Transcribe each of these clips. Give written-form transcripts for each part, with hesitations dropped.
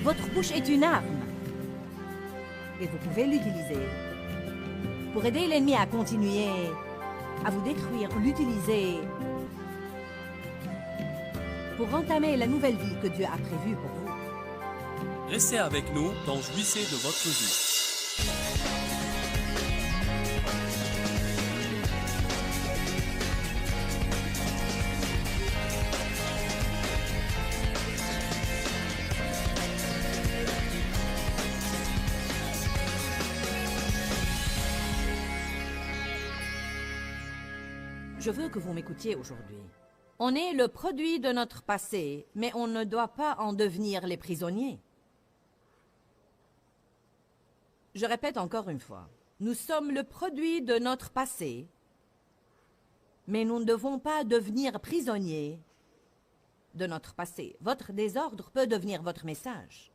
Votre bouche est une arme. Et vous pouvez l'utiliser pour aider l'ennemi à continuer à vous détruire, l'utiliser pour entamer la nouvelle vie que Dieu a prévue pour vous. Restez avec nous dans Jouissez de votre vie. Je veux que vous m'écoutiez aujourd'hui. On est le produit de notre passé, mais on ne doit pas en devenir les prisonniers. Je répète encore une fois, nous sommes le produit de notre passé, mais nous ne devons pas devenir prisonniers de notre passé. Votre désordre peut devenir votre message.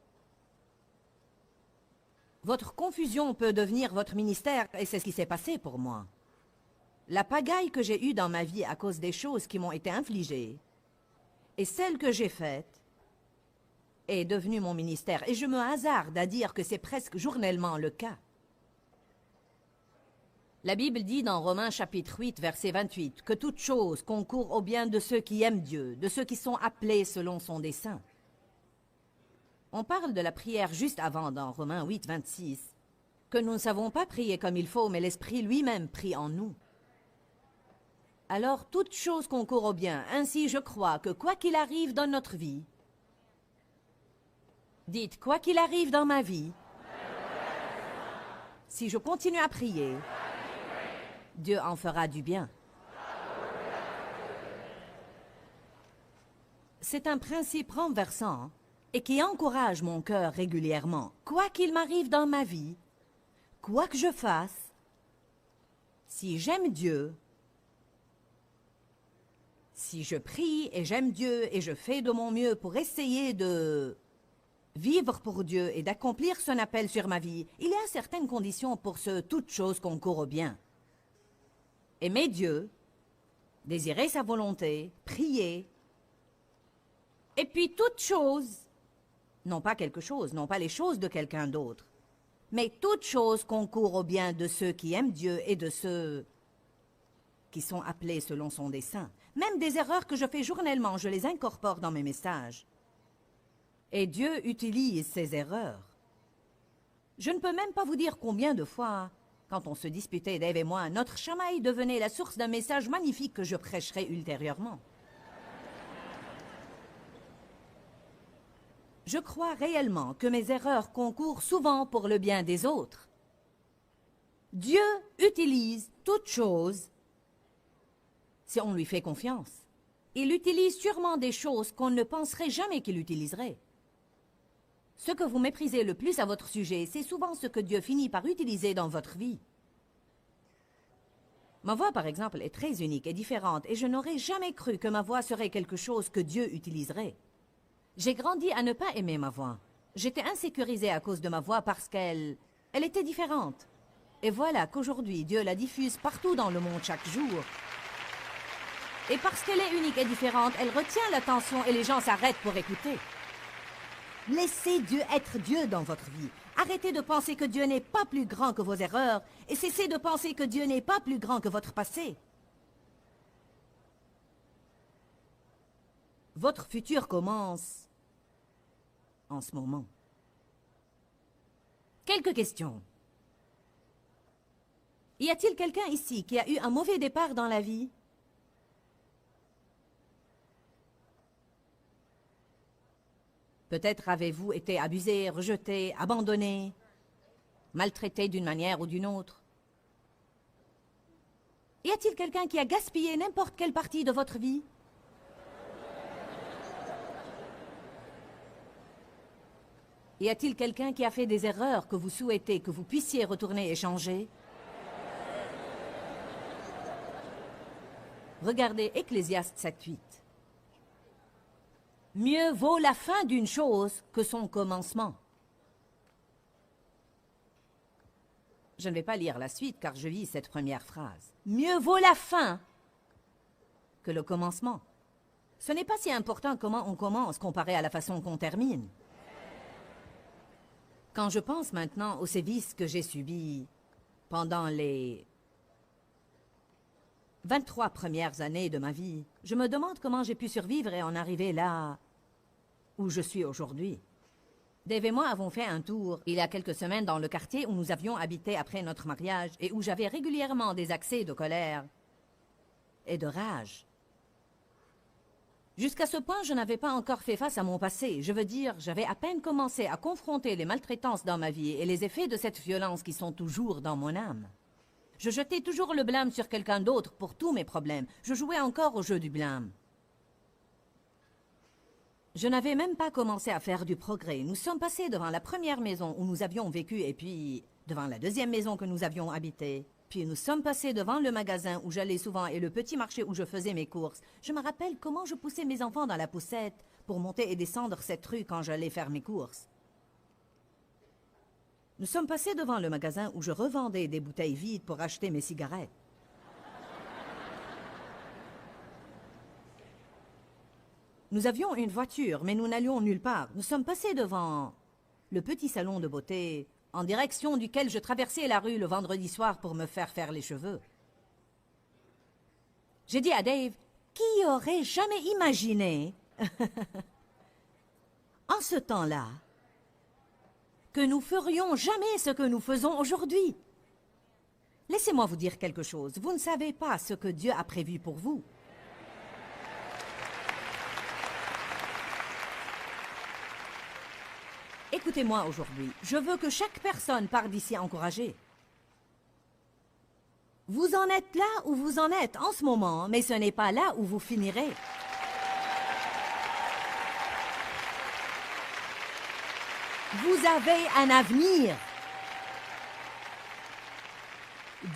Votre confusion peut devenir votre ministère, et c'est ce qui s'est passé pour moi. La pagaille que j'ai eue dans ma vie à cause des choses qui m'ont été infligées, et celle que j'ai faite, est devenue mon ministère. Et je me hasarde à dire que c'est presque journellement le cas. La Bible dit dans Romains chapitre 8, verset 28, que toute chose concourt au bien de ceux qui aiment Dieu, de ceux qui sont appelés selon son dessein. On parle de la prière juste avant dans Romains 8, 26, que nous ne savons pas prier comme il faut, mais l'Esprit lui-même prie en nous. Alors, toute chose concourt au bien. Ainsi, je crois que quoi qu'il arrive dans notre vie, dites, quoi qu'il arrive dans ma vie, si je continue à prier, Dieu en fera du bien. C'est un principe renversant et qui encourage mon cœur régulièrement. Quoi qu'il m'arrive dans ma vie, quoi que je fasse, si j'aime Dieu, si je prie et j'aime Dieu et je fais de mon mieux pour essayer de vivre pour Dieu et d'accomplir son appel sur ma vie, il y a certaines conditions pour ce toute chose concourt au bien. Aimer Dieu, désirer sa volonté, prier, et puis toute chose, non pas quelque chose, non pas les choses de quelqu'un d'autre, mais toute chose concourt au bien de ceux qui aiment Dieu et de ceux qui sont appelés selon son dessein. Même des erreurs que je fais journellement, je les incorpore dans mes messages. Et Dieu utilise ces erreurs. Je ne peux même pas vous dire combien de fois, quand on se disputait, Dave et moi, notre chamaille devenait la source d'un message magnifique que je prêcherai ultérieurement. Je crois réellement que mes erreurs concourent souvent pour le bien des autres. Dieu utilise toutes choses si on lui fait confiance. Il utilise sûrement des choses qu'on ne penserait jamais qu'il utiliserait. Ce que vous méprisez le plus à votre sujet, c'est souvent ce que Dieu finit par utiliser dans votre vie. Ma voix, par exemple, est très unique et différente, et je n'aurais jamais cru que ma voix serait quelque chose que Dieu utiliserait. J'ai grandi à ne pas aimer ma voix. J'étais insécurisée à cause de ma voix parce qu'elle était différente. Et voilà qu'aujourd'hui, Dieu la diffuse partout dans le monde chaque jour. Et parce qu'elle est unique et différente, elle retient l'attention et les gens s'arrêtent pour écouter. Laissez Dieu être Dieu dans votre vie. Arrêtez de penser que Dieu n'est pas plus grand que vos erreurs et cessez de penser que Dieu n'est pas plus grand que votre passé. Votre futur commence en ce moment. Quelques questions. Y a-t-il quelqu'un ici qui a eu un mauvais départ dans la vie? Peut-être avez-vous été abusé, rejeté, abandonné, maltraité d'une manière ou d'une autre. Y a-t-il quelqu'un qui a gaspillé n'importe quelle partie de votre vie? Y a-t-il quelqu'un qui a fait des erreurs que vous souhaitez que vous puissiez retourner et changer? Regardez Ecclésiaste 7:8. Mieux vaut la fin d'une chose que son commencement. Je ne vais pas lire la suite car je vis cette première phrase. Mieux vaut la fin que le commencement. Ce n'est pas si important comment on commence comparé à la façon qu'on termine. Quand je pense maintenant aux sévices que j'ai subis pendant les 23 premières années de ma vie, je me demande comment j'ai pu survivre et en arriver là où je suis aujourd'hui. Dave et moi avons fait un tour il y a quelques semaines dans le quartier où nous avions habité après notre mariage et où j'avais régulièrement des accès de colère et de rage. Jusqu'à ce point, je n'avais pas encore fait face à mon passé. Je veux dire, j'avais à peine commencé à confronter les maltraitances dans ma vie et les effets de cette violence qui sont toujours dans mon âme. Je jetais toujours le blâme sur quelqu'un d'autre pour tous mes problèmes. Je jouais encore au jeu du blâme. Je n'avais même pas commencé à faire du progrès. Nous sommes passés devant la première maison où nous avions vécu et puis devant la deuxième maison que nous avions habitée. Puis nous sommes passés devant le magasin où j'allais souvent et le petit marché où je faisais mes courses. Je me rappelle comment je poussais mes enfants dans la poussette pour monter et descendre cette rue quand j'allais faire mes courses. Nous sommes passés devant le magasin où je revendais des bouteilles vides pour acheter mes cigarettes. Nous avions une voiture, mais nous n'allions nulle part. Nous sommes passés devant le petit salon de beauté, en direction duquel je traversais la rue le vendredi soir pour me faire les cheveux. J'ai dit à Dave, qui aurait jamais imaginé, en ce temps-là, que nous ferions jamais ce que nous faisons aujourd'hui? Laissez-moi vous dire quelque chose. Vous ne savez pas ce que Dieu a prévu pour vous. Écoutez-moi aujourd'hui, je veux que chaque personne parte d'ici encouragée. Vous en êtes là où vous en êtes en ce moment, mais ce n'est pas là où vous finirez. Vous avez un avenir.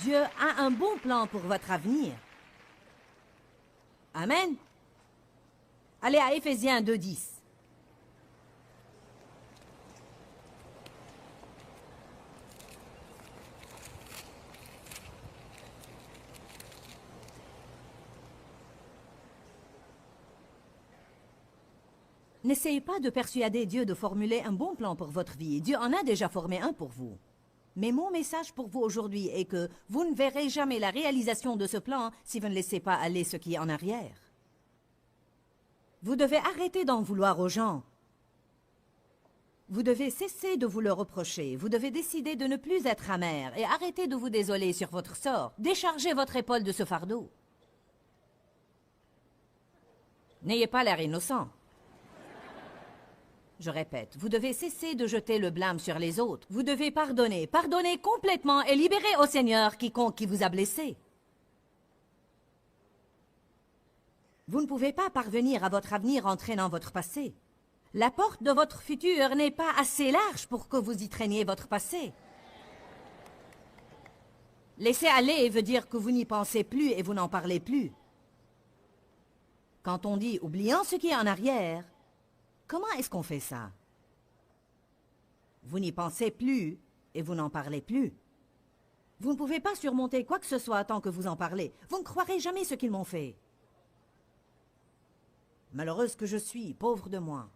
Dieu a un bon plan pour votre avenir. Amen. Allez à Éphésiens 2:10. N'essayez pas de persuader Dieu de formuler un bon plan pour votre vie. Dieu en a déjà formé un pour vous. Mais mon message pour vous aujourd'hui est que vous ne verrez jamais la réalisation de ce plan si vous ne laissez pas aller ce qui est en arrière. Vous devez arrêter d'en vouloir aux gens. Vous devez cesser de vous le reprocher. Vous devez décider de ne plus être amer et arrêter de vous désoler sur votre sort. Déchargez votre épaule de ce fardeau. N'ayez pas l'air innocent. Je répète, vous devez cesser de jeter le blâme sur les autres. Vous devez pardonner, pardonner complètement et libérer au Seigneur quiconque qui vous a blessé. Vous ne pouvez pas parvenir à votre avenir en traînant votre passé. La porte de votre futur n'est pas assez large pour que vous y traîniez votre passé. Laisser aller veut dire que vous n'y pensez plus et vous n'en parlez plus. Quand on dit « oubliant ce qui est en arrière », comment est-ce qu'on fait ça? Vous n'y pensez plus et vous n'en parlez plus. Vous ne pouvez pas surmonter quoi que ce soit tant que vous en parlez. Vous ne croirez jamais ce qu'ils m'ont fait. Malheureuse que je suis, pauvre de moi.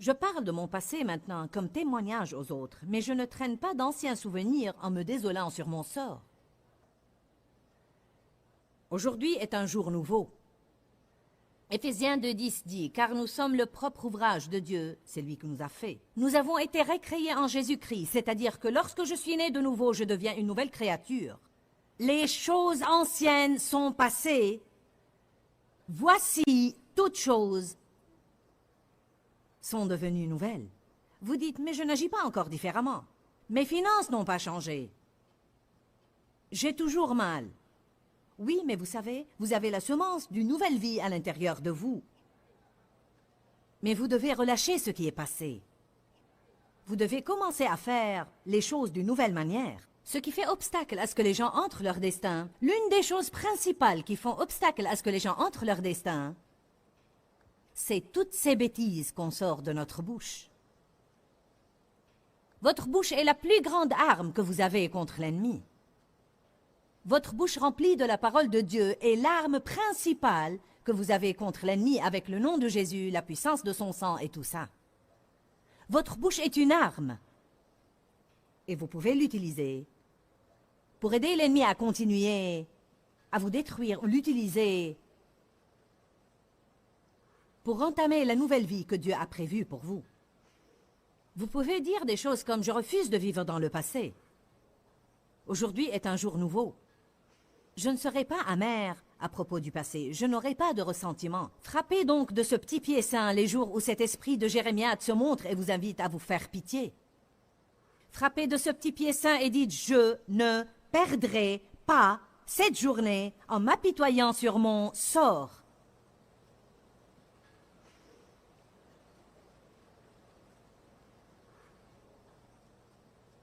Je parle de mon passé maintenant comme témoignage aux autres, mais je ne traîne pas d'anciens souvenirs en me désolant sur mon sort. Aujourd'hui est un jour nouveau. Éphésiens 2:10 dit, « Car nous sommes le propre ouvrage de Dieu, c'est lui qui nous a fait. Nous avons été recréés en Jésus-Christ, c'est-à-dire que lorsque je suis né de nouveau, je deviens une nouvelle créature. Les choses anciennes sont passées. Voici, toutes choses sont devenues nouvelles. » Vous dites, « Mais je n'agis pas encore différemment. Mes finances n'ont pas changé. J'ai toujours mal. » Oui, mais vous savez, vous avez la semence d'une nouvelle vie à l'intérieur de vous. Mais vous devez relâcher ce qui est passé. Vous devez commencer à faire les choses d'une nouvelle manière. Ce qui fait obstacle à ce que les gens entrent leur destin, l'une des choses principales qui font obstacle à ce que les gens entrent leur destin, c'est toutes ces bêtises qu'on sort de notre bouche. Votre bouche est la plus grande arme que vous avez contre l'ennemi. Votre bouche remplie de la parole de Dieu est l'arme principale que vous avez contre l'ennemi avec le nom de Jésus, la puissance de son sang et tout ça. Votre bouche est une arme. Et vous pouvez l'utiliser pour aider l'ennemi à continuer à vous détruire ou l'utiliser pour entamer la nouvelle vie que Dieu a prévue pour vous. Vous pouvez dire des choses comme « Je refuse de vivre dans le passé. Aujourd'hui est un jour nouveau. Je ne serai pas amer à propos du passé. Je n'aurai pas de ressentiment. Frappez donc de ce petit pied saint les jours où cet esprit de Jérémiade se montre et vous invite à vous faire pitié. Frappez de ce petit pied saint et dites « Je ne perdrai pas cette journée en m'apitoyant sur mon sort. »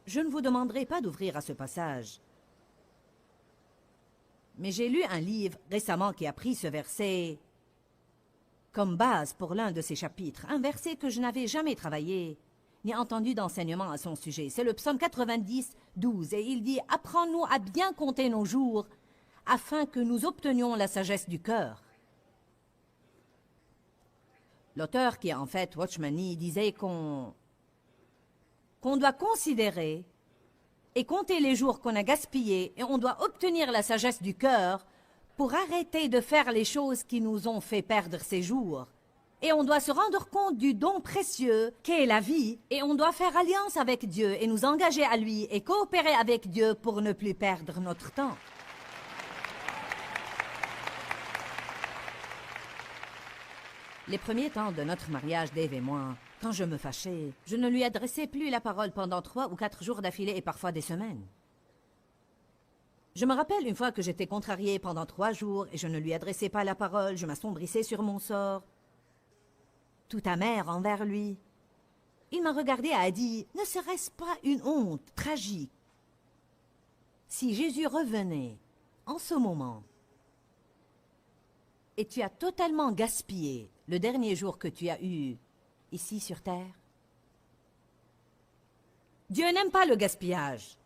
Je ne vous demanderai pas d'ouvrir à ce passage. Mais j'ai lu un livre récemment qui a pris ce verset comme base pour l'un de ses chapitres. Un verset que je n'avais jamais travaillé, ni entendu d'enseignement à son sujet. C'est le psaume 90, 12. Et il dit « Apprends-nous à bien compter nos jours, afin que nous obtenions la sagesse du cœur. » L'auteur, qui est en fait Watchman Nee, disait qu'on doit considérer et compter les jours qu'on a gaspillés et on doit obtenir la sagesse du cœur pour arrêter de faire les choses qui nous ont fait perdre ces jours. Et on doit se rendre compte du don précieux qu'est la vie et on doit faire alliance avec Dieu et nous engager à lui et coopérer avec Dieu pour ne plus perdre notre temps. Les premiers temps de notre mariage, Dave et moi, quand je me fâchais, je ne lui adressais plus la parole pendant 3 ou 4 jours d'affilée et parfois des semaines. Je me rappelle une fois que j'étais contrariée pendant 3 jours et je ne lui adressais pas la parole, je m'assombrissais sur mon sort, tout amer envers lui. Il m'a regardé et a dit, « Ne serait-ce pas une honte tragique si Jésus revenait en ce moment et tu as totalement gaspillé le dernier jour que tu as eu ici sur terre? » Dieu n'aime pas le gaspillage.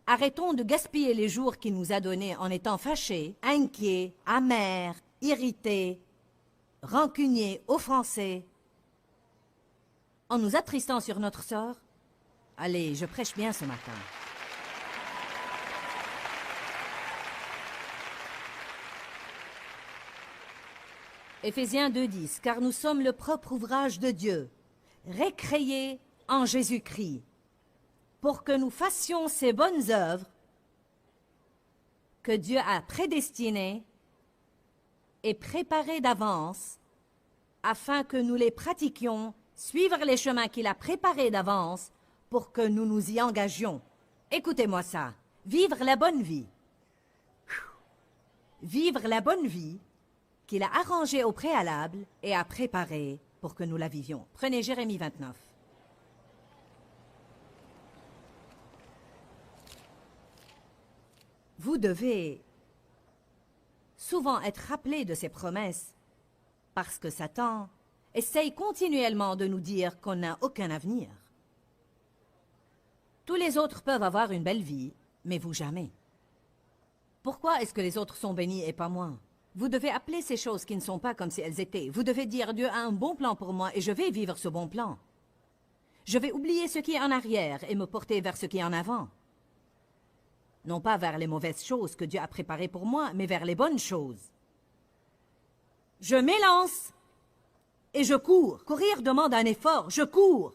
Arrêtons de gaspiller les jours qu'il nous a donnés en étant fâchés, inquiets, amers, irrités, rancuniers, offensés, en nous attristant sur notre sort. Allez, je prêche bien ce matin. Éphésiens 2:10, car nous sommes le propre ouvrage de Dieu, récréés en Jésus-Christ, pour que nous fassions ces bonnes œuvres que Dieu a prédestinées et préparées d'avance, afin que nous les pratiquions, suivre les chemins qu'il a préparés d'avance, pour que nous nous y engagions. Écoutez-moi ça, vivre la bonne vie. Vivre la bonne vie qu'il a arrangée au préalable et a préparée pour que nous la vivions. Prenez Jérémie 29. Vous devez souvent être rappelé de ces promesses parce que Satan essaye continuellement de nous dire qu'on n'a aucun avenir. Tous les autres peuvent avoir une belle vie, mais vous jamais. Pourquoi est-ce que les autres sont bénis et pas moi? Vous devez appeler ces choses qui ne sont pas comme si elles étaient. Vous devez dire, Dieu a un bon plan pour moi et je vais vivre ce bon plan. Je vais oublier ce qui est en arrière et me porter vers ce qui est en avant. Non pas vers les mauvaises choses que Dieu a préparées pour moi, mais vers les bonnes choses. Je m'élance et je cours. Courir demande un effort, je cours.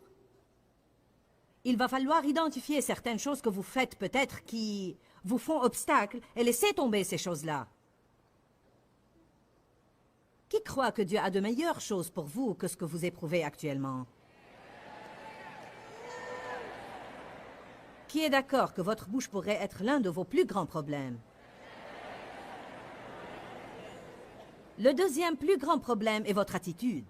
Il va falloir identifier certaines choses que vous faites peut-être qui vous font obstacle et laisser tomber ces choses-là. Qui croit que Dieu a de meilleures choses pour vous que ce que vous éprouvez actuellement? Qui est d'accord que votre bouche pourrait être l'un de vos plus grands problèmes? Le deuxième plus grand problème est votre attitude.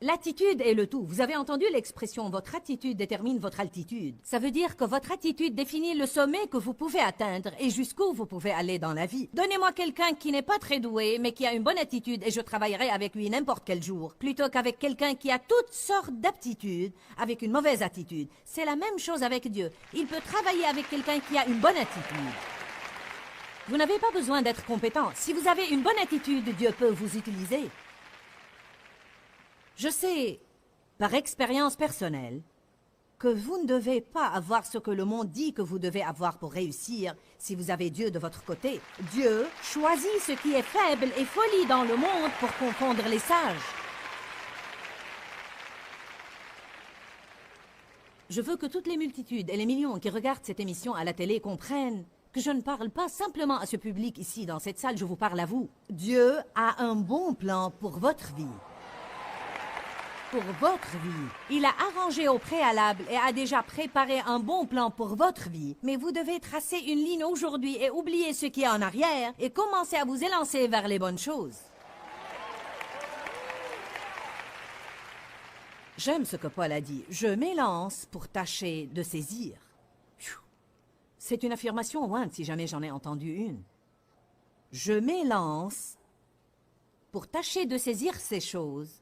L'attitude est le tout. Vous avez entendu l'expression « votre attitude détermine votre altitude ». Ça veut dire que votre attitude définit le sommet que vous pouvez atteindre et jusqu'où vous pouvez aller dans la vie. Donnez-moi quelqu'un qui n'est pas très doué, mais qui a une bonne attitude et je travaillerai avec lui n'importe quel jour, plutôt qu'avec quelqu'un qui a toutes sortes d'aptitudes, avec une mauvaise attitude. C'est la même chose avec Dieu. Il peut travailler avec quelqu'un qui a une bonne attitude. Vous n'avez pas besoin d'être compétent. Si vous avez une bonne attitude, Dieu peut vous utiliser. Je sais par expérience personnelle, que vous ne devez pas avoir ce que le monde dit que vous devez avoir pour réussir si vous avez Dieu de votre côté. Dieu choisit ce qui est faible et folie dans le monde pour confondre les sages. Je veux que toutes les multitudes et les millions qui regardent cette émission à la télé comprennent que je ne parle pas simplement à ce public ici dans cette salle, je vous parle à vous. Dieu a un bon plan pour votre vie. Pour votre vie. Il a arrangé au préalable et a déjà préparé un bon plan pour votre vie. Mais vous devez tracer une ligne aujourd'hui et oublier ce qui est en arrière et commencer à vous élancer vers les bonnes choses. J'aime ce que Paul a dit. Je m'élance pour tâcher de saisir. C'est une affirmation ointe si jamais j'en ai entendu une. Je m'élance pour tâcher de saisir ces choses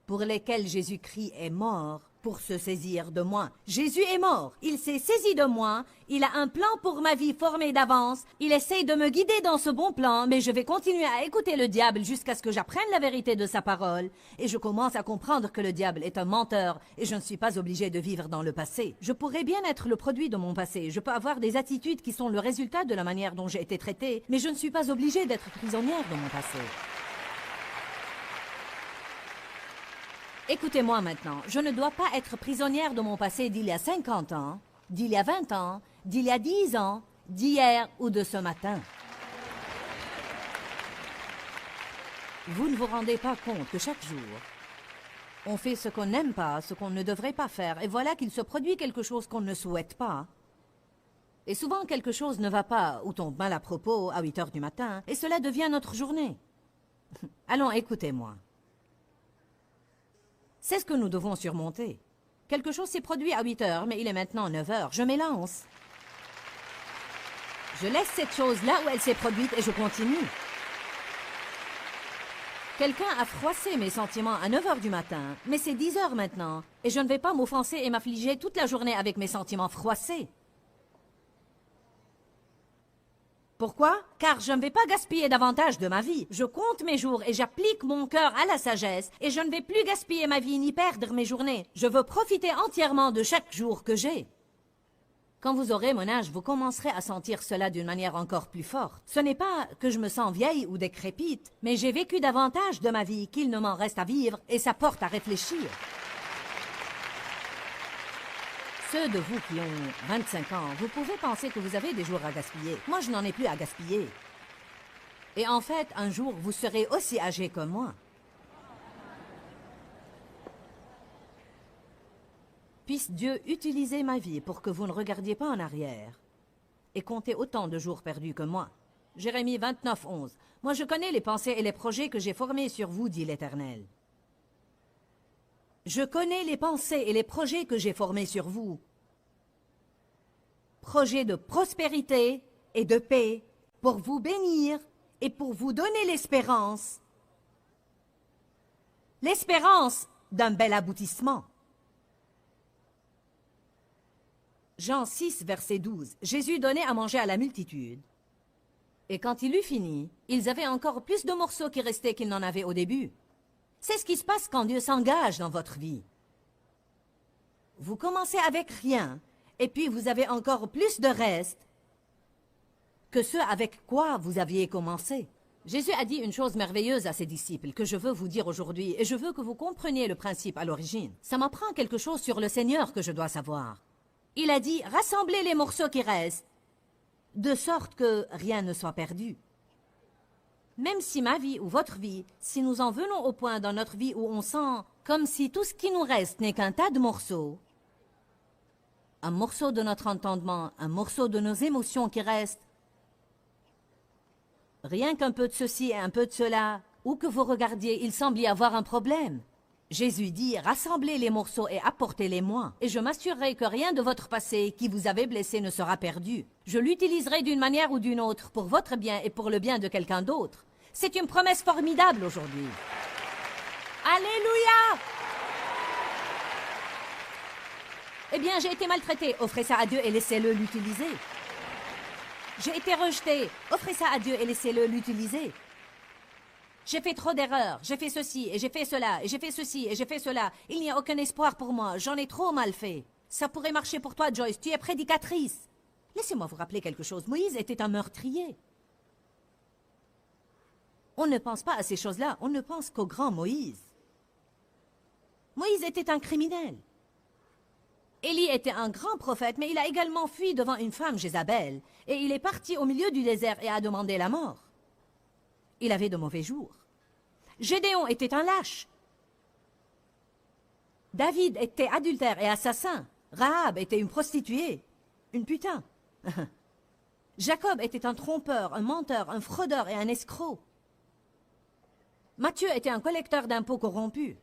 pour lesquelles Jésus-Christ est mort pour se saisir de moi. Jésus est mort. Il s'est saisi de moi. Il a un plan pour ma vie formé d'avance. Il essaye de me guider dans ce bon plan, mais je vais continuer à écouter le diable jusqu'à ce que j'apprenne la vérité de sa parole. Et je commence à comprendre que le diable est un menteur et je ne suis pas obligé de vivre dans le passé. Je pourrais bien être le produit de mon passé. Je peux avoir des attitudes qui sont le résultat de la manière dont j'ai été traitée, mais je ne suis pas obligée d'être prisonnière de mon passé. Écoutez-moi maintenant, je ne dois pas être prisonnière de mon passé d'il y a 50 ans, d'il y a 20 ans, d'il y a 10 ans, d'hier ou de ce matin. Vous ne vous rendez pas compte que chaque jour, on fait ce qu'on n'aime pas, ce qu'on ne devrait pas faire, et voilà qu'il se produit quelque chose qu'on ne souhaite pas. Et souvent, quelque chose ne va pas ou tombe mal à propos à 8 heures du matin, et cela devient notre journée. Allons, écoutez-moi. C'est ce que nous devons surmonter. Quelque chose s'est produit à 8 heures, mais il est maintenant 9 heures. Je m'élance. Je laisse cette chose là où elle s'est produite et je continue. Quelqu'un a froissé mes sentiments à 9 heures du matin, mais c'est 10 heures maintenant, et je ne vais pas m'offenser et m'affliger toute la journée avec mes sentiments froissés. Pourquoi? Car je ne vais pas gaspiller davantage de ma vie. Je compte mes jours et j'applique mon cœur à la sagesse et je ne vais plus gaspiller ma vie ni perdre mes journées. Je veux profiter entièrement de chaque jour que j'ai. Quand vous aurez mon âge, vous commencerez à sentir cela d'une manière encore plus forte. Ce n'est pas que je me sens vieille ou décrépite, mais j'ai vécu davantage de ma vie qu'il ne m'en reste à vivre et ça porte à réfléchir. Ceux de vous qui ont 25 ans, vous pouvez penser que vous avez des jours à gaspiller. Moi, je n'en ai plus à gaspiller. Et en fait, un jour, vous serez aussi âgé que moi. Puisse Dieu utiliser ma vie pour que vous ne regardiez pas en arrière et comptez autant de jours perdus que moi. Jérémie 29, 11. Moi, je connais les pensées et les projets que j'ai formés sur vous, dit l'Éternel. Je connais les pensées et les projets que j'ai formés sur vous. Projets de prospérité et de paix pour vous bénir et pour vous donner l'espérance. L'espérance d'un bel aboutissement. Jean 6, verset 12. Jésus donnait à manger à la multitude. Et quand il eut fini, ils avaient encore plus de morceaux qui restaient qu'ils n'en avaient au début. C'est ce qui se passe quand Dieu s'engage dans votre vie. Vous commencez avec rien, et puis vous avez encore plus de reste que ce avec quoi vous aviez commencé. Jésus a dit une chose merveilleuse à ses disciples que je veux vous dire aujourd'hui, et je veux que vous compreniez le principe à l'origine. Ça m'apprend quelque chose sur le Seigneur que je dois savoir. Il a dit, rassemblez les morceaux qui restent, de sorte que rien ne soit perdu. Même si ma vie ou votre vie, si nous en venons au point dans notre vie où on sent comme si tout ce qui nous reste n'est qu'un tas de morceaux, un morceau de notre entendement, un morceau de nos émotions qui restent, rien qu'un peu de ceci et un peu de cela, où que vous regardiez, il semble y avoir un problème. Jésus dit, rassemblez les morceaux et apportez-les-moi, et je m'assurerai que rien de votre passé qui vous avait blessé ne sera perdu. Je l'utiliserai d'une manière ou d'une autre pour votre bien et pour le bien de quelqu'un d'autre. C'est une promesse formidable aujourd'hui. Alléluia! Eh bien, j'ai été maltraité. Offrez ça à Dieu et laissez-le l'utiliser. J'ai été rejeté. Offrez ça à Dieu et laissez-le l'utiliser. J'ai fait trop d'erreurs, j'ai fait ceci, et j'ai fait cela, et j'ai fait ceci, et j'ai fait cela. Il n'y a aucun espoir pour moi, j'en ai trop mal fait. Ça pourrait marcher pour toi, Joyce, tu es prédicatrice. Laissez-moi vous rappeler quelque chose, Moïse était un meurtrier. On ne pense pas à ces choses-là, on ne pense qu'au grand Moïse. Moïse était un criminel. Élie était un grand prophète, mais il a également fui devant une femme, Jézabel, et il est parti au milieu du désert et a demandé la mort. Il avait de mauvais jours. Gédéon était un lâche. David était adultère et assassin. Rahab était une prostituée, une putain. Jacob était un trompeur, un menteur, un fraudeur et un escroc. Matthieu était un collecteur d'impôts corrompu.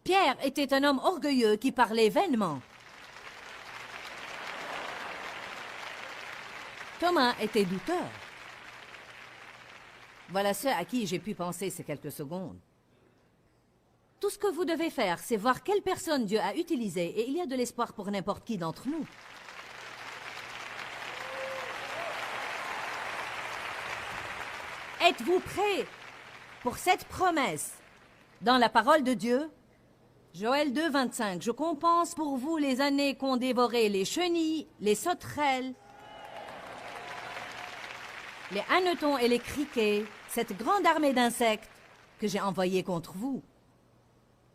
Pierre était un homme orgueilleux qui parlait vainement. Thomas était douteur. Voilà ce à qui j'ai pu penser ces quelques secondes. Tout ce que vous devez faire, c'est voir quelle personne Dieu a utilisée, et il y a de l'espoir pour n'importe qui d'entre nous. Êtes-vous prêts pour cette promesse dans la parole de Dieu? Joël 2, 25. Je compense pour vous les années qu'ont dévoré les chenilles, les sauterelles, les hannetons et les criquets, cette grande armée d'insectes que j'ai envoyée contre vous.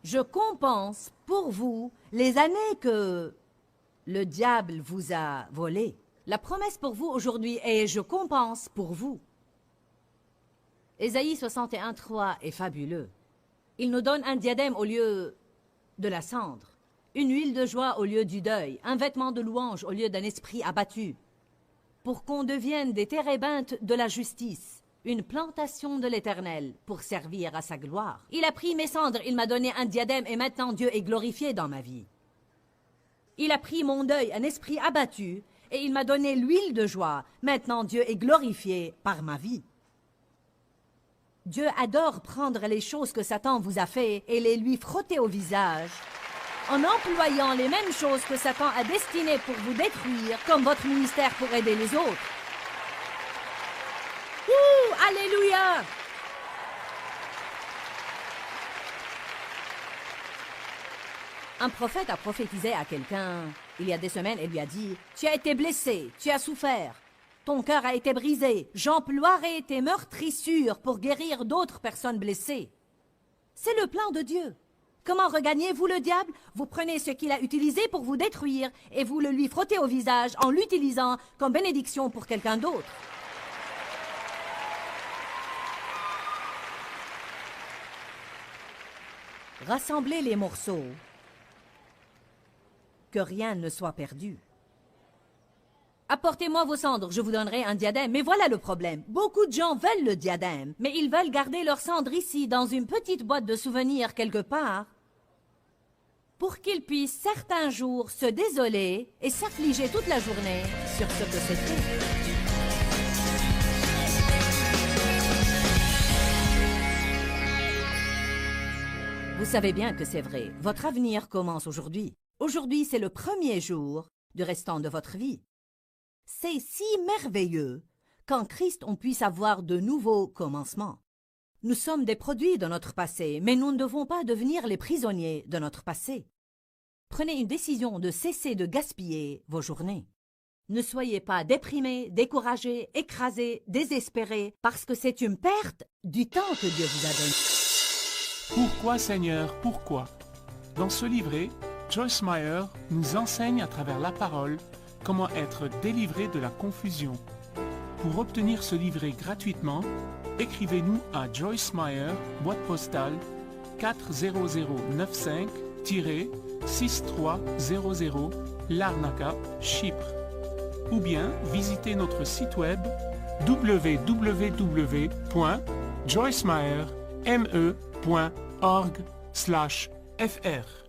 Je compense pour vous les années que le diable vous a volées. La promesse pour vous aujourd'hui est « Je compense pour vous ». Ésaïe 61, 3 est fabuleux. Il nous donne un diadème au lieu de la cendre, une huile de joie au lieu du deuil, un vêtement de louange au lieu d'un esprit abattu, pour qu'on devienne des térébintes de la justice, une plantation de l'Éternel pour servir à sa gloire. Il a pris mes cendres, il m'a donné un diadème et maintenant Dieu est glorifié dans ma vie. Il a pris mon deuil, un esprit abattu, et il m'a donné l'huile de joie. Maintenant Dieu est glorifié par ma vie. Dieu adore prendre les choses que Satan vous a fait et les lui frotter au visage en employant les mêmes choses que Satan a destinées pour vous détruire comme votre ministère pour aider les autres. Ouh, alléluia! Un prophète a prophétisé à quelqu'un il y a des semaines et lui a dit « Tu as été blessé, tu as souffert. Ton cœur a été brisé. J'emploierai tes meurtrissures pour guérir d'autres personnes blessées. » C'est le plan de Dieu. Comment regagnez-vous le diable? Vous prenez ce qu'il a utilisé pour vous détruire et vous le lui frottez au visage en l'utilisant comme bénédiction pour quelqu'un d'autre. Rassemblez les morceaux, que rien ne soit perdu. Apportez-moi vos cendres, je vous donnerai un diadème. Mais voilà le problème. Beaucoup de gens veulent le diadème, mais ils veulent garder leurs cendres ici, dans une petite boîte de souvenirs quelque part, pour qu'ils puissent certains jours se désoler et s'affliger toute la journée sur ce que c'était. Vous savez bien que c'est vrai. Votre avenir commence aujourd'hui. Aujourd'hui, c'est le premier jour du restant de votre vie. C'est si merveilleux qu'en Christ on puisse avoir de nouveaux commencements. Nous sommes des produits de notre passé, mais nous ne devons pas devenir les prisonniers de notre passé. Prenez une décision de cesser de gaspiller vos journées. Ne soyez pas déprimés, découragés, écrasés, désespérés, parce que c'est une perte du temps que Dieu vous a donné. Pourquoi, Seigneur, pourquoi? Dans ce livret, Joyce Meyer nous enseigne à travers la parole comment être délivré de la confusion. Pour obtenir ce livret gratuitement, écrivez-nous à Joyce Meyer, boîte postale 40095-6300 Larnaca, Chypre. Ou bien visitez notre site web www.joycemeyerme.org/fr.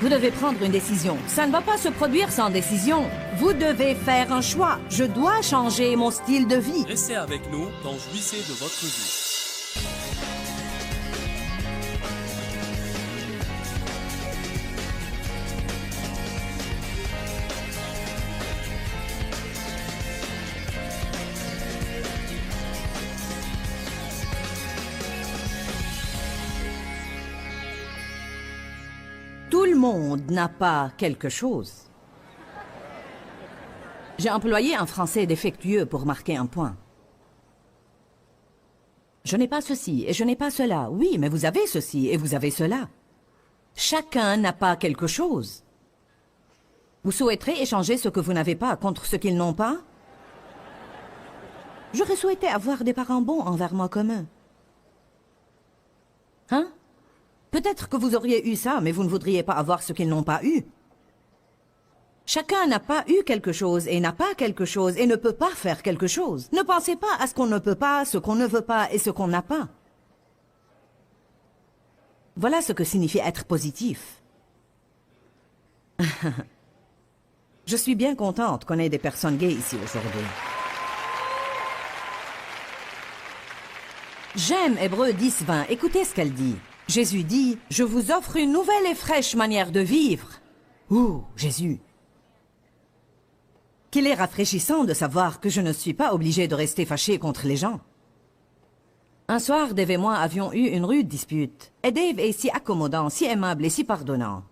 Vous devez prendre une décision. Ça ne va pas se produire sans décision. Vous devez faire un choix. Je dois changer mon style de vie. Restez avec nous dans Jouissez de votre vie. Tout le monde n'a pas quelque chose. J'ai employé un français défectueux pour marquer un point. Je n'ai pas ceci et je n'ai pas cela. Oui, mais vous avez ceci et vous avez cela. Chacun n'a pas quelque chose. Vous souhaiterez échanger ce que vous n'avez pas contre ce qu'ils n'ont pas? J'aurais souhaité avoir des parents bons envers moi comme eux. Hein? Peut-être que vous auriez eu ça, mais vous ne voudriez pas avoir ce qu'ils n'ont pas eu. Chacun n'a pas eu quelque chose et n'a pas quelque chose et ne peut pas faire quelque chose. Ne pensez pas à ce qu'on ne peut pas, ce qu'on ne veut pas et ce qu'on n'a pas. Voilà ce que signifie être positif. Je suis bien contente qu'on ait des personnes gays ici aujourd'hui. J'aime Hébreux 10:20. Écoutez ce qu'elle dit. Jésus dit, « Je vous offre une nouvelle et fraîche manière de vivre. » Ouh, Jésus. Qu'il est rafraîchissant de savoir que je ne suis pas obligée de rester fâchée contre les gens. Un soir, Dave et moi avions eu une rude dispute. Et Dave est si accommodant, si aimable et si pardonnant.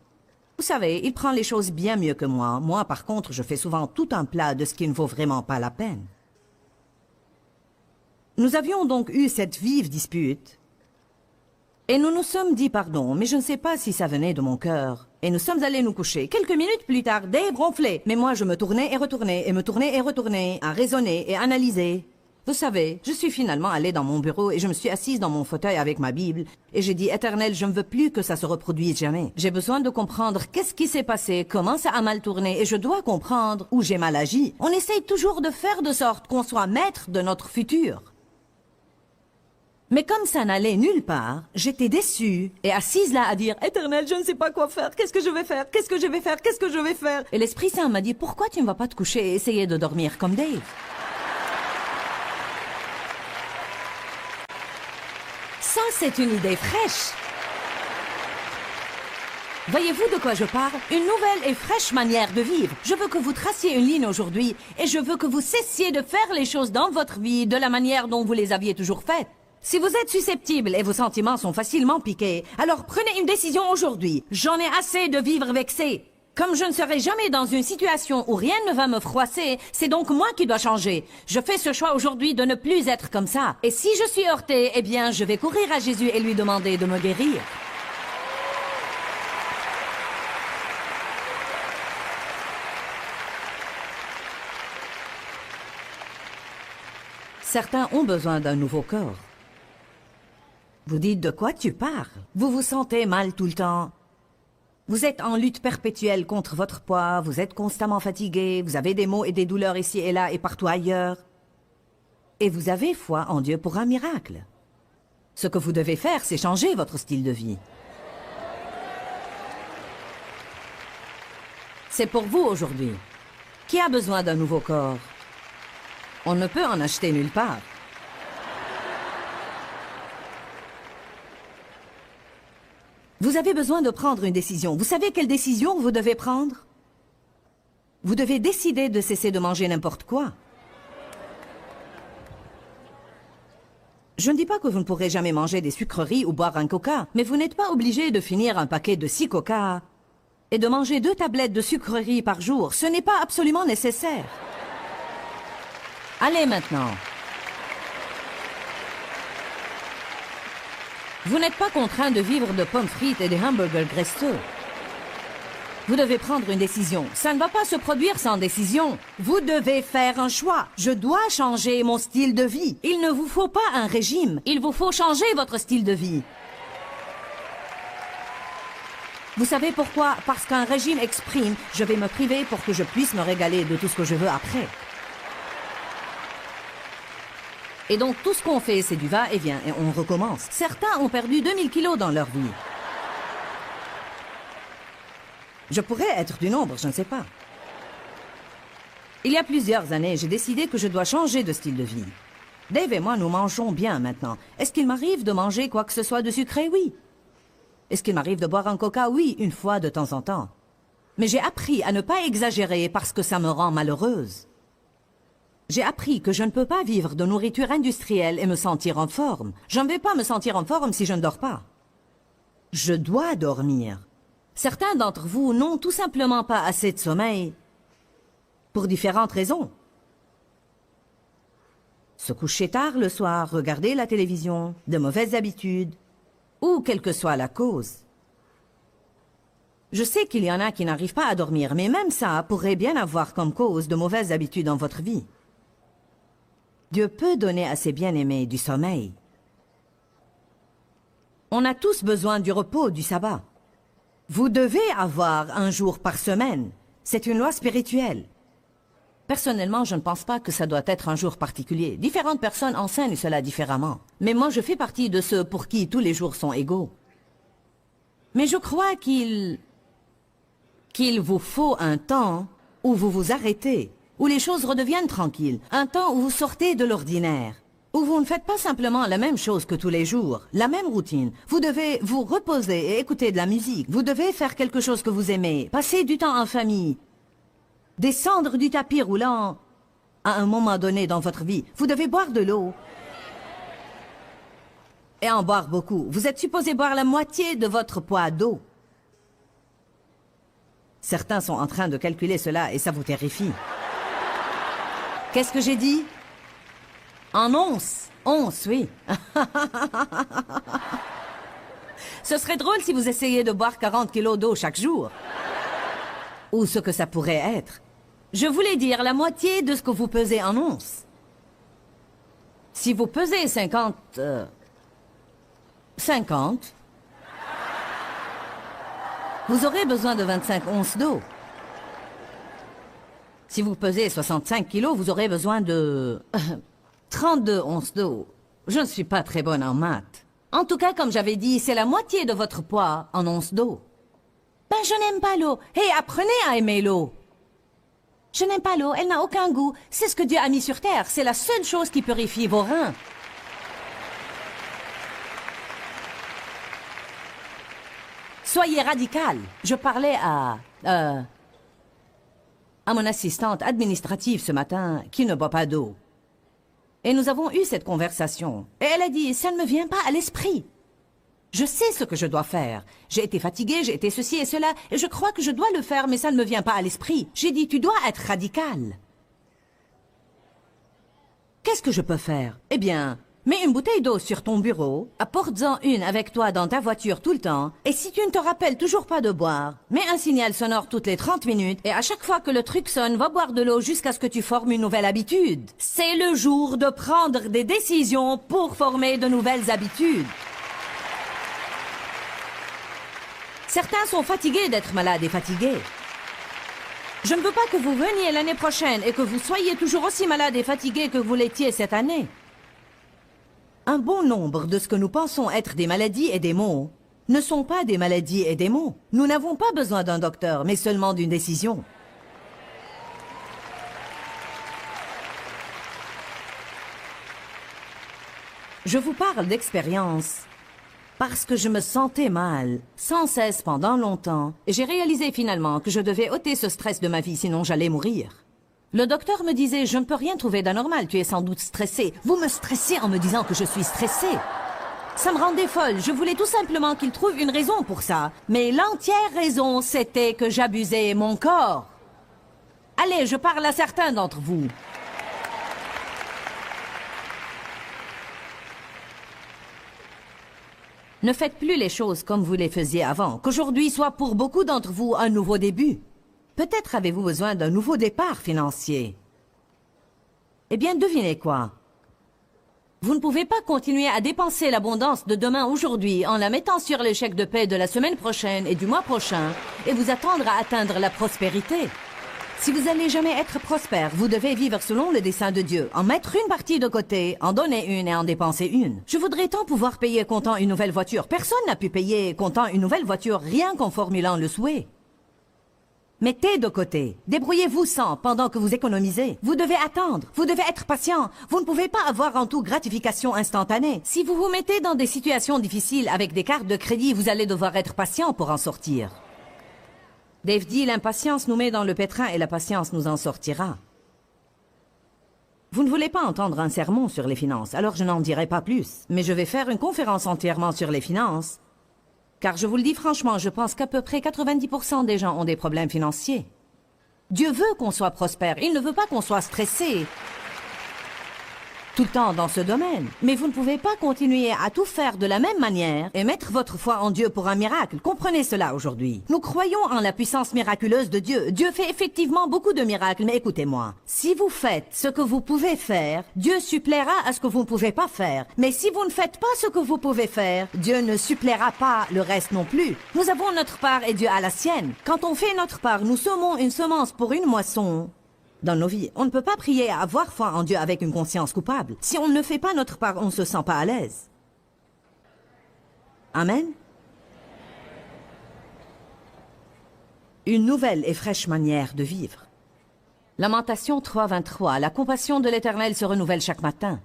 Vous savez, il prend les choses bien mieux que moi. Moi, par contre, je fais souvent tout un plat de ce qui ne vaut vraiment pas la peine. Nous avions donc eu cette vive dispute. Et nous nous sommes dit pardon, mais je ne sais pas si ça venait de mon cœur. Et nous sommes allés nous coucher. Quelques minutes plus tard, Dave ronflait. Mais moi, je me tournais et retournais, et me tournais et retournais, à raisonner et analyser. Vous savez, je suis finalement allée dans mon bureau et je me suis assise dans mon fauteuil avec ma Bible. Et j'ai dit, Éternel, je ne veux plus que ça se reproduise jamais. J'ai besoin de comprendre qu'est-ce qui s'est passé, comment ça a mal tourné, et je dois comprendre où j'ai mal agi. On essaye toujours de faire de sorte qu'on soit maître de notre futur. Mais comme ça n'allait nulle part, j'étais déçue et assise là à dire « Éternel, je ne sais pas quoi faire, qu'est-ce que je vais faire, qu'est-ce que je vais faire, qu'est-ce que je vais faire ?» Et l'Esprit Saint m'a dit « Pourquoi tu ne vas pas te coucher et essayer de dormir comme Dave ?» Ça, c'est une idée fraîche. Voyez-vous de quoi je parle? Une nouvelle et fraîche manière de vivre. Je veux que vous traciez une ligne aujourd'hui et je veux que vous cessiez de faire les choses dans votre vie de la manière dont vous les aviez toujours faites. Si vous êtes susceptible et vos sentiments sont facilement piqués, alors prenez une décision aujourd'hui. J'en ai assez de vivre vexé. Comme je ne serai jamais dans une situation où rien ne va me froisser, c'est donc moi qui dois changer. Je fais ce choix aujourd'hui de ne plus être comme ça. Et si je suis heurtée, eh bien, je vais courir à Jésus et lui demander de me guérir. Certains ont besoin d'un nouveau corps. Vous dites de quoi tu parles? Vous vous sentez mal tout le temps. Vous êtes en lutte perpétuelle contre votre poids, vous êtes constamment fatigué, vous avez des maux et des douleurs ici et là et partout ailleurs. Et vous avez foi en Dieu pour un miracle. Ce que vous devez faire, c'est changer votre style de vie. C'est pour vous aujourd'hui. Qui a besoin d'un nouveau corps? On ne peut en acheter nulle part. Vous avez besoin de prendre une décision. Vous savez quelle décision vous devez prendre? Vous devez décider de cesser de manger n'importe quoi. Je ne dis pas que vous ne pourrez jamais manger des sucreries ou boire un coca, mais vous n'êtes pas obligé de finir un paquet de 6 coca et de manger 2 tablettes de sucreries par jour. Ce n'est pas absolument nécessaire. Allez maintenant. Vous n'êtes pas contraint de vivre de pommes frites et des hamburgers graisseux. Vous devez prendre une décision. Ça ne va pas se produire sans décision. Vous devez faire un choix. Je dois changer mon style de vie. Il ne vous faut pas un régime. Il vous faut changer votre style de vie. Vous savez pourquoi? Parce qu'un régime exprime « je vais me priver pour que je puisse me régaler de tout ce que je veux après ». Et donc, tout ce qu'on fait, c'est du va-et-vient, et on recommence. Certains ont perdu 2000 kilos dans leur vie. Je pourrais être du nombre, je ne sais pas. Il y a plusieurs années, j'ai décidé que je dois changer de style de vie. Dave et moi, nous mangeons bien maintenant. Est-ce qu'il m'arrive de manger quoi que ce soit de sucré? Oui. Est-ce qu'il m'arrive de boire un coca? Oui, une fois de temps en temps. Mais j'ai appris à ne pas exagérer parce que ça me rend malheureuse. J'ai appris que je ne peux pas vivre de nourriture industrielle et me sentir en forme. Je ne vais pas me sentir en forme si je ne dors pas. Je dois dormir. Certains d'entre vous n'ont tout simplement pas assez de sommeil pour différentes raisons. Se coucher tard le soir, regarder la télévision, de mauvaises habitudes, ou quelle que soit la cause. Je sais qu'il y en a qui n'arrivent pas à dormir, mais même ça pourrait bien avoir comme cause de mauvaises habitudes dans votre vie. Dieu peut donner à ses bien-aimés du sommeil. On a tous besoin du repos, du sabbat. Vous devez avoir un jour par semaine. C'est une loi spirituelle. Personnellement, je ne pense pas que ça doit être un jour particulier. Différentes personnes enseignent cela différemment. Mais moi, je fais partie de ceux pour qui tous les jours sont égaux. Mais je crois qu'il vous faut un temps où vous vous arrêtez, où les choses redeviennent tranquilles, un temps où vous sortez de l'ordinaire, où vous ne faites pas simplement la même chose que tous les jours, la même routine. Vous devez vous reposer et écouter de la musique. Vous devez faire quelque chose que vous aimez, passer du temps en famille, descendre du tapis roulant à un moment donné dans votre vie. Vous devez boire de l'eau et en boire beaucoup. Vous êtes supposé boire la moitié de votre poids d'eau. Certains sont en train de calculer cela et ça vous terrifie. Qu'est-ce que j'ai dit? En onces. Onces, oui. Ce serait drôle si vous essayiez de boire 40 kilos d'eau chaque jour. Ou ce que ça pourrait être. Je voulais dire la moitié de ce que vous pesez en onces. Si vous pesez 50... vous aurez besoin de 25 onces d'eau. Si vous pesez 65 kilos, vous aurez besoin de 32 onces d'eau. Je ne suis pas très bonne en maths. En tout cas, comme j'avais dit, c'est la moitié de votre poids en onces d'eau. Ben, je n'aime pas l'eau. Hé, apprenez à aimer l'eau. Je n'aime pas l'eau, elle n'a aucun goût. C'est ce que Dieu a mis sur terre. C'est la seule chose qui purifie vos reins. Soyez radical. Je parlais à mon assistante administrative ce matin qui ne boit pas d'eau. Et nous avons eu cette conversation. Et elle a dit, ça ne me vient pas à l'esprit. Je sais ce que je dois faire. J'ai été fatiguée, j'ai été ceci et cela, et je crois que je dois le faire, mais ça ne me vient pas à l'esprit. J'ai dit, tu dois être radical. Qu'est-ce que je peux faire? Eh bien, mets une bouteille d'eau sur ton bureau, apporte-en une avec toi dans ta voiture tout le temps, et si tu ne te rappelles toujours pas de boire, mets un signal sonore toutes les 30 minutes, et à chaque fois que le truc sonne, va boire de l'eau jusqu'à ce que tu formes une nouvelle habitude. C'est le jour de prendre des décisions pour former de nouvelles habitudes. Certains sont fatigués d'être malades et fatigués. Je ne veux pas que vous veniez l'année prochaine et que vous soyez toujours aussi malade et fatigué que vous l'étiez cette année. Un bon nombre de ce que nous pensons être des maladies et des maux ne sont pas des maladies et des maux. Nous n'avons pas besoin d'un docteur, mais seulement d'une décision. Je vous parle d'expérience parce que je me sentais mal, sans cesse pendant longtemps, et j'ai réalisé finalement que je devais ôter ce stress de ma vie, sinon j'allais mourir. Le docteur me disait, je ne peux rien trouver d'anormal, tu es sans doute stressé. Vous me stressez en me disant que je suis stressée. Ça me rendait folle, je voulais tout simplement qu'il trouve une raison pour ça. Mais l'entière raison, c'était que j'abusais mon corps. Allez, je parle à certains d'entre vous. Ne faites plus les choses comme vous les faisiez avant, qu'aujourd'hui soit pour beaucoup d'entre vous un nouveau début. Peut-être avez-vous besoin d'un nouveau départ financier. Eh bien, devinez quoi? Vous ne pouvez pas continuer à dépenser l'abondance de demain aujourd'hui en la mettant sur les chèques de paie de la semaine prochaine et du mois prochain et vous attendre à atteindre la prospérité. Si vous n'allez jamais être prospère, vous devez vivre selon le dessein de Dieu, en mettre une partie de côté, en donner une et en dépenser une. Je voudrais tant pouvoir payer comptant une nouvelle voiture. Personne n'a pu payer comptant une nouvelle voiture rien qu'en formulant le souhait. Mettez de côté. Débrouillez-vous sans pendant que vous économisez. Vous devez attendre. Vous devez être patient. Vous ne pouvez pas avoir en tout gratification instantanée. Si vous vous mettez dans des situations difficiles avec des cartes de crédit, vous allez devoir être patient pour en sortir. Dave dit, l'impatience nous met dans le pétrin et la patience nous en sortira. Vous ne voulez pas entendre un sermon sur les finances, alors je n'en dirai pas plus. Mais je vais faire une conférence entièrement sur les finances. Car je vous le dis franchement, je pense qu'à peu près 90% des gens ont des problèmes financiers. Dieu veut qu'on soit prospère, il ne veut pas qu'on soit stressé tout le temps dans ce domaine. Mais vous ne pouvez pas continuer à tout faire de la même manière et mettre votre foi en Dieu pour un miracle. Comprenez cela aujourd'hui. Nous croyons en la puissance miraculeuse de Dieu. Dieu fait effectivement beaucoup de miracles, mais écoutez-moi. Si vous faites ce que vous pouvez faire, Dieu suppléera à ce que vous ne pouvez pas faire. Mais si vous ne faites pas ce que vous pouvez faire, Dieu ne suppléera pas le reste non plus. Nous avons notre part et Dieu a la sienne. Quand on fait notre part, nous semons une semence pour une moisson. Dans nos vies, on ne peut pas prier et avoir foi en Dieu avec une conscience coupable. Si on ne fait pas notre part, on ne se sent pas à l'aise. Amen. Une nouvelle et fraîche manière de vivre. Lamentation 3:23. La compassion de l'Éternel se renouvelle chaque matin.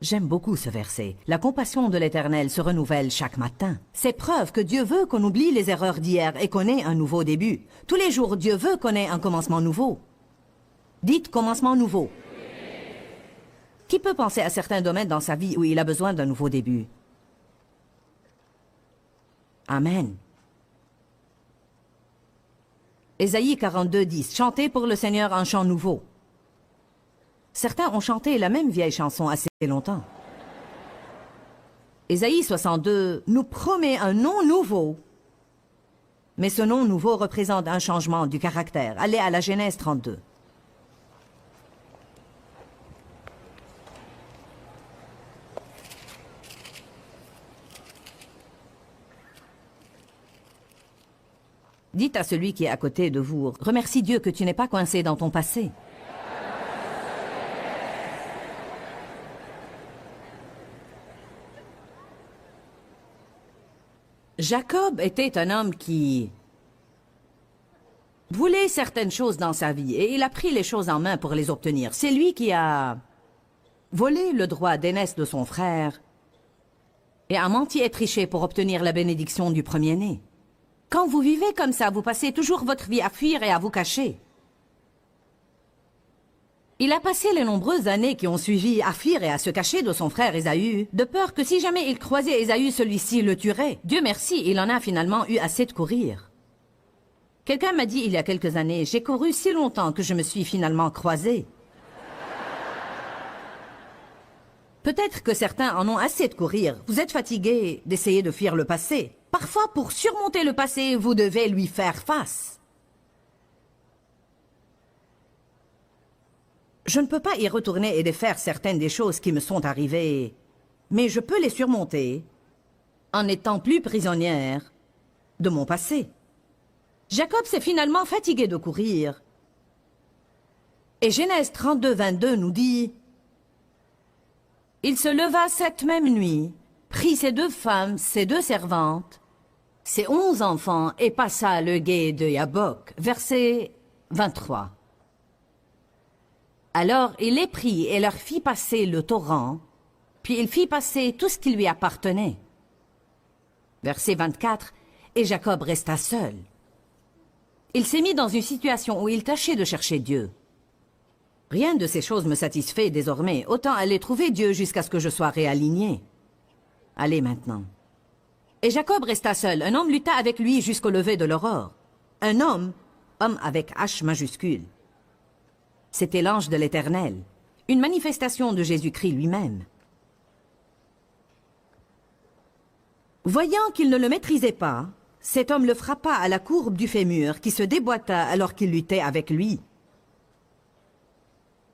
J'aime beaucoup ce verset. La compassion de l'Éternel se renouvelle chaque matin. C'est preuve que Dieu veut qu'on oublie les erreurs d'hier et qu'on ait un nouveau début. Tous les jours, Dieu veut qu'on ait un commencement nouveau. Dites commencement nouveau. Qui peut penser à certains domaines dans sa vie où il a besoin d'un nouveau début? Amen. Ésaïe 42:10. Chantez pour le Seigneur un chant nouveau. Certains ont chanté la même vieille chanson assez longtemps. Ésaïe 62 nous promet un nom nouveau. Mais ce nom nouveau représente un changement du caractère. Allez à la Genèse 32. Dites à celui qui est à côté de vous, remercie Dieu que tu n'es pas coincé dans ton passé. Jacob était un homme qui voulait certaines choses dans sa vie et il a pris les choses en main pour les obtenir. C'est lui qui a volé le droit d'aînesse de son frère et a menti et triché pour obtenir la bénédiction du premier-né. Quand vous vivez comme ça, vous passez toujours votre vie à fuir et à vous cacher. Il a passé les nombreuses années qui ont suivi à fuir et à se cacher de son frère Ésaü, de peur que si jamais il croisait Ésaü, celui-ci le tuerait. Dieu merci, il en a finalement eu assez de courir. Quelqu'un m'a dit il y a quelques années, j'ai couru si longtemps que je me suis finalement croisé. Peut-être que certains en ont assez de courir. Vous êtes fatigués d'essayer de fuir le passé. Parfois, pour surmonter le passé, vous devez lui faire face. Je ne peux pas y retourner et défaire certaines des choses qui me sont arrivées, mais je peux les surmonter en étant plus prisonnière de mon passé. Jacob s'est finalement fatigué de courir. Et Genèse 32:22 nous dit « Il se leva cette même nuit, prit ses 2 femmes, ses 2 servantes, ses 11 enfants et passa le gué de Yabok. » Verset 23. Alors il les prit et leur fit passer le torrent, puis il fit passer tout ce qui lui appartenait. Verset 24. Et Jacob resta seul. Il s'est mis dans une situation où il tâchait de chercher Dieu. Rien de ces choses me satisfait désormais. Autant aller trouver Dieu jusqu'à ce que je sois réaligné. Allez maintenant. Et Jacob resta seul. Un homme lutta avec lui jusqu'au lever de l'aurore. Un homme, homme avec H majuscule. C'était l'ange de l'Éternel, une manifestation de Jésus-Christ lui-même. Voyant qu'il ne le maîtrisait pas, cet homme le frappa à la courbe du fémur qui se déboîta alors qu'il luttait avec lui.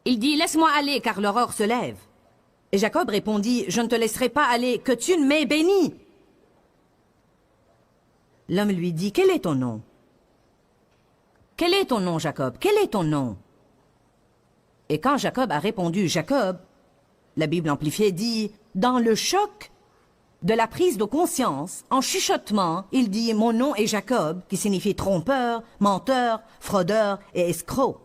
Il dit « Laisse-moi aller, car l'aurore se lève. » Et Jacob répondit « Je ne te laisserai pas aller, que tu ne m'aies béni. » L'homme lui dit « Quel est ton nom? »« Quel est ton nom, Jacob? Quel est ton nom? » Et quand Jacob a répondu « Jacob », la Bible amplifiée dit « Dans le choc de la prise de conscience, en chuchotement, il dit « Mon nom est Jacob », qui signifie trompeur, menteur, fraudeur et escroc.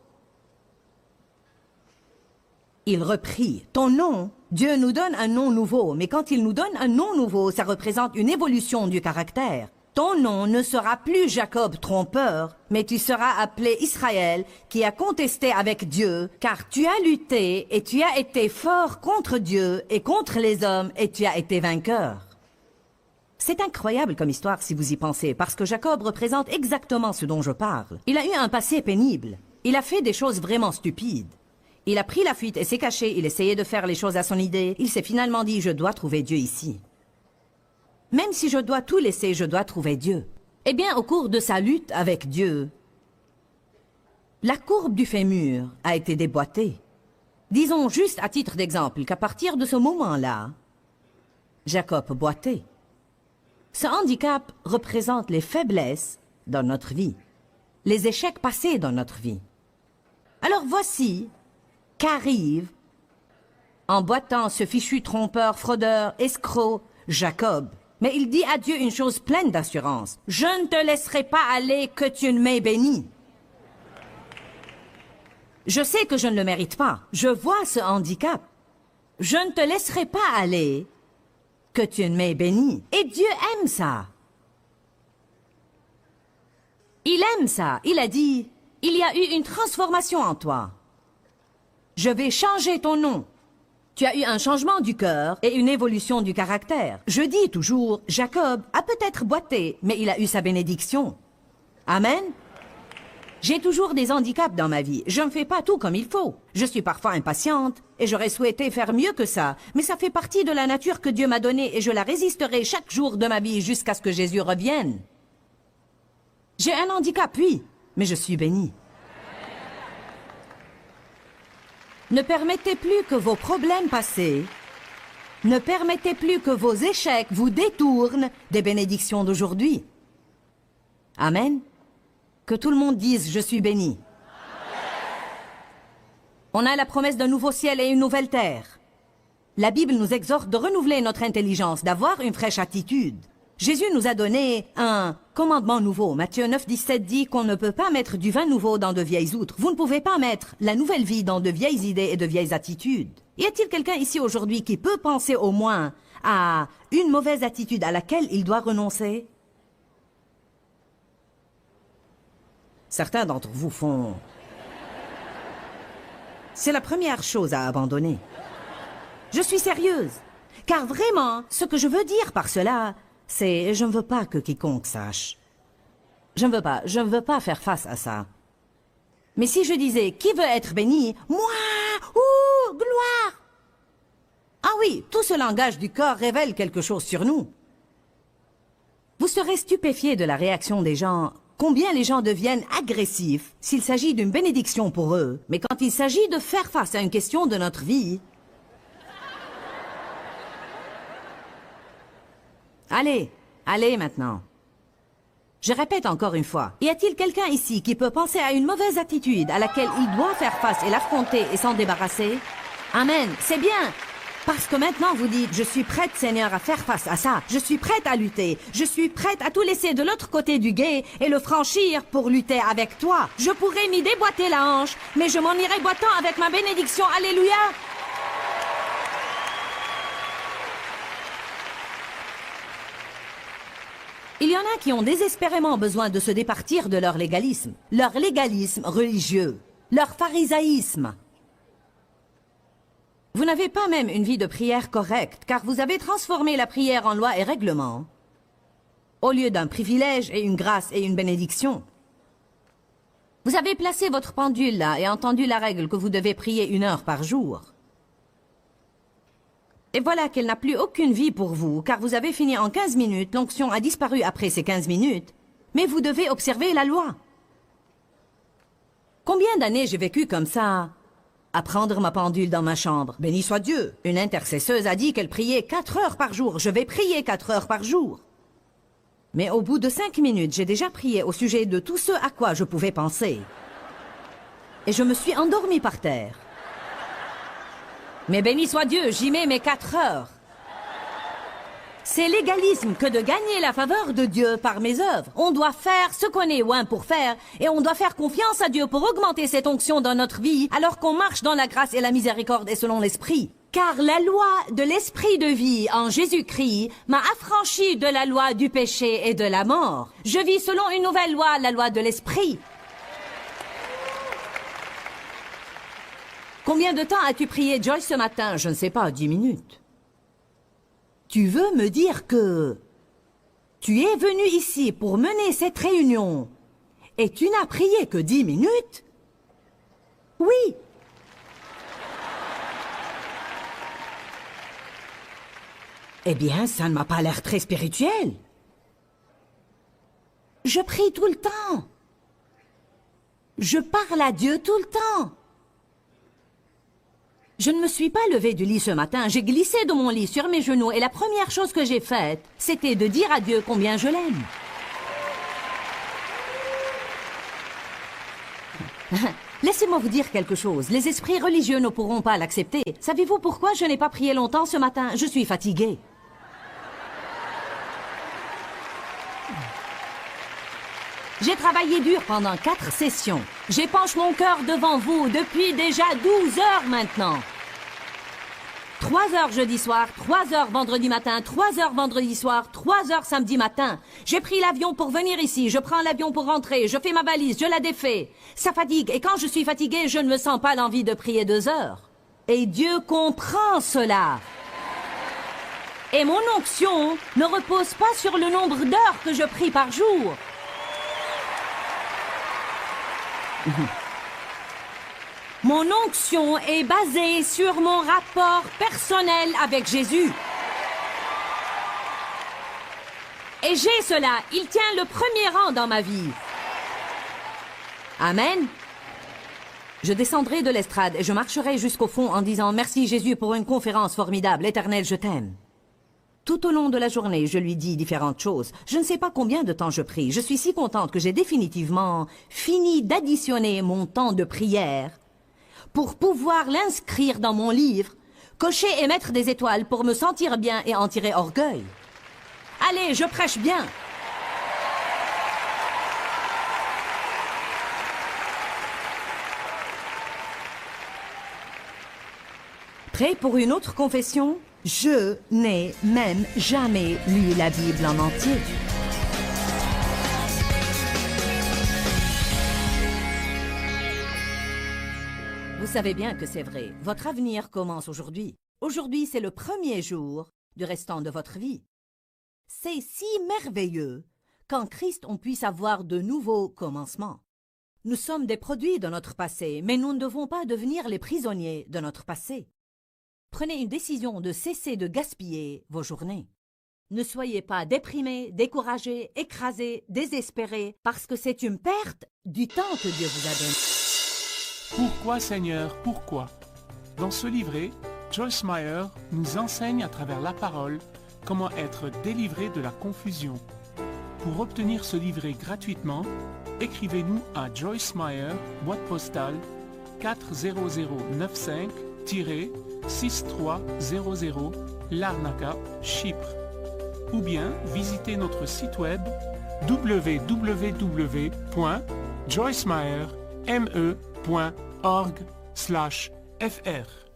Il reprit « Ton nom ». Dieu nous donne un nom nouveau, mais quand il nous donne un nom nouveau, ça représente une évolution du caractère. Ton nom ne sera plus Jacob trompeur, mais tu seras appelé Israël, qui a contesté avec Dieu, car tu as lutté et tu as été fort contre Dieu et contre les hommes et tu as été vainqueur. C'est incroyable comme histoire si vous y pensez, parce que Jacob représente exactement ce dont je parle. Il a eu un passé pénible. Il a fait des choses vraiment stupides. Il a pris la fuite et s'est caché, il essayait de faire les choses à son idée. Il s'est finalement dit « Je dois trouver Dieu ici ». Même si je dois tout laisser, je dois trouver Dieu. Eh bien, au cours de sa lutte avec Dieu, la courbe du fémur a été déboîtée. Disons juste à titre d'exemple qu'à partir de ce moment-là, Jacob boitait. Ce handicap représente les faiblesses dans notre vie, les échecs passés dans notre vie. Alors voici qu'arrive, en boitant ce fichu trompeur, fraudeur, escroc, Jacob. Mais il dit à Dieu une chose pleine d'assurance. « Je ne te laisserai pas aller que tu ne m'aies béni. » Je sais que je ne le mérite pas. Je vois ce handicap. Je ne te laisserai pas aller que tu ne m'aies béni. Et Dieu aime ça. Il aime ça. Il a dit, il y a eu une transformation en toi. Je vais changer ton nom. Tu as eu un changement du cœur et une évolution du caractère. Je dis toujours, Jacob a peut-être boité, mais il a eu sa bénédiction. Amen. J'ai toujours des handicaps dans ma vie. Je ne fais pas tout comme il faut. Je suis parfois impatiente et j'aurais souhaité faire mieux que ça. Mais ça fait partie de la nature que Dieu m'a donnée et je la résisterai chaque jour de ma vie jusqu'à ce que Jésus revienne. J'ai un handicap, oui, mais je suis bénie. Ne permettez plus que vos problèmes passés, ne permettez plus que vos échecs vous détournent des bénédictions d'aujourd'hui. Amen. Que tout le monde dise « Je suis béni ». On a la promesse d'un nouveau ciel et une nouvelle terre. La Bible nous exhorte de renouveler notre intelligence, d'avoir une fraîche attitude. Jésus nous a donné un commandement nouveau. Matthieu 9, 17 dit qu'on ne peut pas mettre du vin nouveau dans de vieilles outres. Vous ne pouvez pas mettre la nouvelle vie dans de vieilles idées et de vieilles attitudes. Y a-t-il quelqu'un ici aujourd'hui qui peut penser au moins à une mauvaise attitude à laquelle il doit renoncer? Certains d'entre vous font... C'est la première chose à abandonner. Je suis sérieuse, car vraiment, ce que je veux dire par cela... c'est « je ne veux pas que quiconque sache ». Je ne veux pas faire face à ça. Mais si je disais « qui veut être béni ?» Moi, ouh, gloire. Ah oui, tout ce langage du corps révèle quelque chose sur nous. Vous serez stupéfiés de la réaction des gens, combien les gens deviennent agressifs s'il s'agit d'une bénédiction pour eux. Mais quand il s'agit de faire face à une question de notre vie... Allez, allez maintenant. Je répète encore une fois, y a-t-il quelqu'un ici qui peut penser à une mauvaise attitude à laquelle il doit faire face et l'affronter et s'en débarrasser? Amen, c'est bien. Parce que maintenant vous dites, je suis prête Seigneur à faire face à ça. Je suis prête à lutter. Je suis prête à tout laisser de l'autre côté du gué et le franchir pour lutter avec toi. Je pourrais m'y déboîter la hanche, mais je m'en irai boitant avec ma bénédiction. Alléluia. Il y en a qui ont désespérément besoin de se départir de leur légalisme religieux, leur pharisaïsme. Vous n'avez pas même une vie de prière correcte, car vous avez transformé la prière en loi et règlement, au lieu d'un privilège et une grâce et une bénédiction. Vous avez placé votre pendule là et entendu la règle que vous devez prier 1 heure par jour. Et voilà qu'elle n'a plus aucune vie pour vous, car vous avez fini en 15 minutes, l'onction a disparu après ces 15 minutes, mais vous devez observer la loi. Combien d'années j'ai vécu comme ça, à prendre ma pendule dans ma chambre? Béni soit Dieu, une intercesseuse a dit qu'elle priait 4 heures par jour, je vais prier 4 heures par jour. Mais au bout de 5 minutes, j'ai déjà prié au sujet de tout ce à quoi je pouvais penser. Et je me suis endormie par terre. Mais béni soit Dieu, j'y mets mes 4 heures. C'est l'égalisme que de gagner la faveur de Dieu par mes œuvres. On doit faire ce qu'on est oint pour faire, et on doit faire confiance à Dieu pour augmenter cette onction dans notre vie, alors qu'on marche dans la grâce et la miséricorde et selon l'Esprit. Car la loi de l'Esprit de vie en Jésus-Christ m'a affranchi de la loi du péché et de la mort. Je vis selon une nouvelle loi, la loi de l'Esprit. Combien de temps as-tu prié, Joyce, ce matin? Je ne sais pas, 10 minutes. Tu veux me dire que tu es venu ici pour mener cette réunion et tu n'as prié que 10 minutes? Oui. Eh bien, ça ne m'a pas l'air très spirituel. Je prie tout le temps. Je parle à Dieu tout le temps. Je ne me suis pas levée du lit ce matin, j'ai glissé de mon lit sur mes genoux et la première chose que j'ai faite, c'était de dire à Dieu combien je l'aime. Laissez-moi vous dire quelque chose, les esprits religieux ne pourront pas l'accepter. Savez-vous pourquoi je n'ai pas prié longtemps ce matin? Je suis fatiguée. J'ai travaillé dur pendant 4 sessions. J'épanche mon cœur devant vous depuis déjà 12 heures maintenant. 3 heures jeudi soir, 3 heures vendredi matin, 3 heures vendredi soir, 3 heures samedi matin. J'ai pris l'avion pour venir ici, je prends l'avion pour rentrer, je fais ma valise, je la défais. Ça fatigue, et quand je suis fatiguée, je ne me sens pas l'envie de prier 2 heures. Et Dieu comprend cela. Et mon onction ne repose pas sur le nombre d'heures que je prie par jour. Mon onction est basée sur mon rapport personnel avec Jésus. Et j'ai cela, il tient le premier rang dans ma vie. Amen. Je descendrai de l'estrade et je marcherai jusqu'au fond en disant « Merci Jésus pour une conférence formidable, Éternel, je t'aime ». Tout au long de la journée, je lui dis différentes choses. Je ne sais pas combien de temps je prie. Je suis si contente que j'ai définitivement fini d'additionner mon temps de prière pour pouvoir l'inscrire dans mon livre, cocher et mettre des étoiles pour me sentir bien et en tirer orgueil. Allez, je prêche bien. Prêt pour une autre confession? Je n'ai même jamais lu la Bible en entier. Vous savez bien que c'est vrai. Votre avenir commence aujourd'hui. Aujourd'hui, c'est le premier jour du restant de votre vie. C'est si merveilleux qu'en Christ, on puisse avoir de nouveaux commencements. Nous sommes des produits de notre passé, mais nous ne devons pas devenir les prisonniers de notre passé. Prenez une décision de cesser de gaspiller vos journées. Ne soyez pas déprimés, découragés, écrasés, désespérés, parce que c'est une perte du temps que Dieu vous a donné. Pourquoi, Seigneur, pourquoi? Dans ce livret, Joyce Meyer nous enseigne à travers la parole comment être délivré de la confusion. Pour obtenir ce livret gratuitement, écrivez-nous à Joyce Meyer, boîte postale 40095-6300 Larnaca, Chypre. Ou bien visitez notre site web www.joycemeyer.org/fr.